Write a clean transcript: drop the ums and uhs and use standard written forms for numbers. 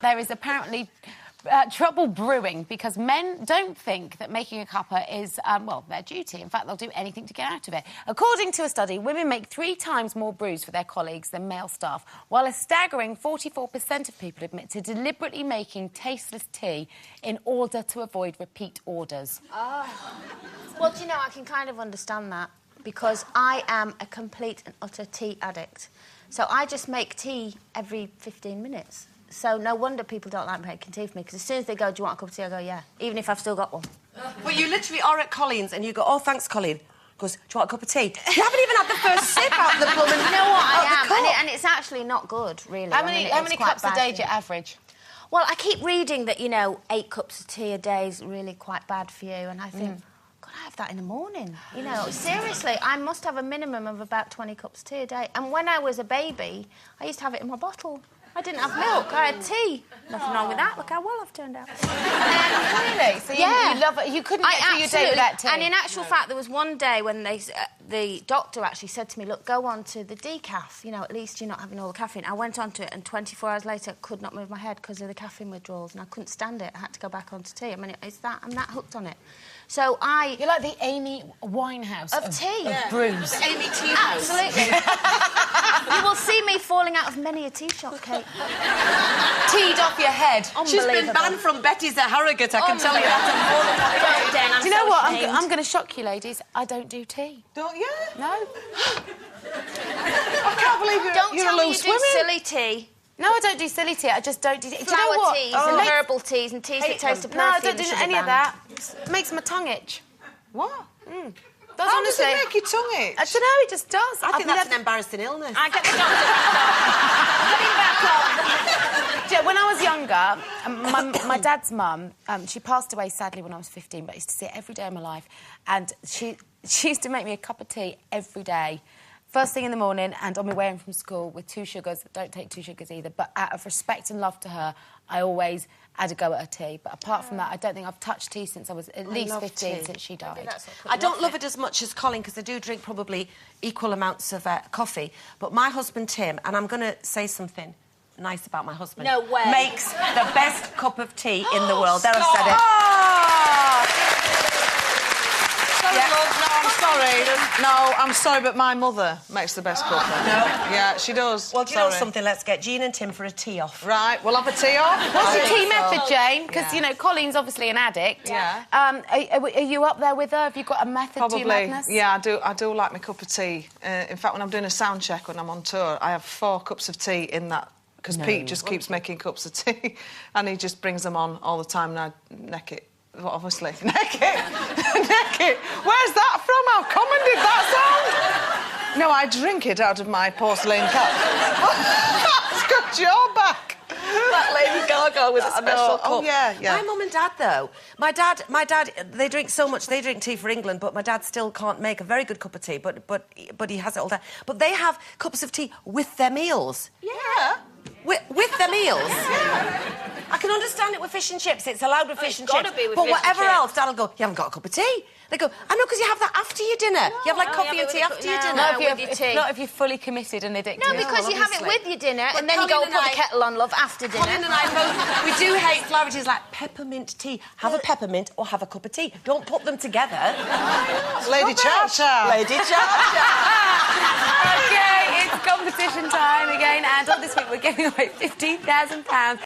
There is apparently trouble brewing because men don't think that making a cuppa is, well, their duty. In fact, they'll do anything to get out of it. According to a study, women make 3 times more brews for their colleagues than male staff, while a staggering 44% of people admit to deliberately making tasteless tea in order to avoid repeat orders. Oh. Well, do you know, I can kind of understand that because I am a complete and utter tea addict. So I just make tea every 15 minutes. So no wonder people don't like making tea for me, because as soon as they go, do you want a cup of tea? I go, yeah, even if I've still got one. But you literally are at Colleen's and you go, oh, thanks, Coleen. Goes, do you want a cup of tea? You haven't even had the first sip out of the blooming... You know what, I am, and it's actually not good, really. How many cups a day do you average? Well, I keep reading that, you know, 8 cups of tea a day is really quite bad for you, and I think... God, I have that in the morning. You know, seriously, I must have a minimum of about 20 cups of tea a day. And when I was a baby, I used to have it in my bottle. I didn't have milk, I had tea. Nothing wrong with that. Look how well I've turned out. Really? So you love it. You couldn't get through your day without tea? And in actual fact, there was one day when the doctor actually said to me, look, go on to the decaf. You know, at least you're not having all the caffeine. I went on to it, and 24 hours later, I could not move my head because of the caffeine withdrawals, and I couldn't stand it. I had to go back onto tea. I mean, I'm that hooked on it. So You're like the Amy Winehouse of tea. Of brews. The Amy Tea House. Absolutely. You will see me falling out of many a tea shop, Kate. Teed off your head. She's been banned from Betty's at Harrogate, I can tell you that. Do you know what? I'm going to shock you, ladies. I don't do tea. Don't you? No. I can't believe you're a loose woman. Don't tell me you do silly tea. No, I don't do silly tea. I just don't do... Flower teas and herbal teas and teas that taste of perfume. No, I don't do any of that. It makes my tongue itch. What? How does it make your tongue itch? I don't know, it just does. I think that's an embarrassing illness. I get the doctor. When I was younger, my dad's mum, she passed away sadly when I was 15, but I used to see her every day of my life, and she used to make me a cup of tea every day. First thing in the morning and on my way home from school with 2 sugars. Don't take 2 sugars either. But out of respect and love to her, I always had a go at her tea. But apart from that, I don't think I've touched tea since I was at least 15, since she died. I don't love it as much as Coleen, because I do drink probably equal amounts of coffee. But my husband, Tim, and I'm going to say something nice about my husband... No way. ...makes the best cup of tea in the world. There, I've said it. No, I'm sorry, but my mother makes the best cuppa. No? Yeah, she does. Well, do you know something? Let's get Jean and Tim for a tea off. Right, we'll have a tea off. What's your tea method, Jane? Because, you know, Colleen's obviously an addict. Yeah. Are you up there with her? Have you got a method to your madness? Yeah, I do like my cup of tea. In fact, when I'm doing a sound check, when I'm on tour, I have 4 cups of tea in that, because Pete just keeps making cups of tea, and he just brings them on all the time, and I neck it. Well, obviously. Neck it! Neck it! Where's that from? How common did that sound? No, I drink it out of my porcelain cup. That's got your back. That Lady Gaga with a special cup. Oh, yeah. My mum and dad, though. My dad, they drink so much. They drink tea for England, but my dad still can't make a very good cup of tea, but he has it all day. But they have cups of tea with their meals. Yeah. With their meals? Yeah. I can understand it with fish and chips. It's allowed with fish and chips. Be with but fish whatever and else, Dad'll go, you haven't got a cup of tea. They go, I know, because you have that after your dinner. You have, like, coffee and tea after your dinner. Not if you're fully committed and addicted. No, because you have it with your dinner, and then you go and put the kettle on, love, after dinner. Coleen and I both, we do hate flowery teas like peppermint tea. Have a peppermint or have a cup of tea. Don't put them together. Lady Cha-Cha. Lady Cha-Cha. OK, it's competition time again, and on this week we're giving away £15,000.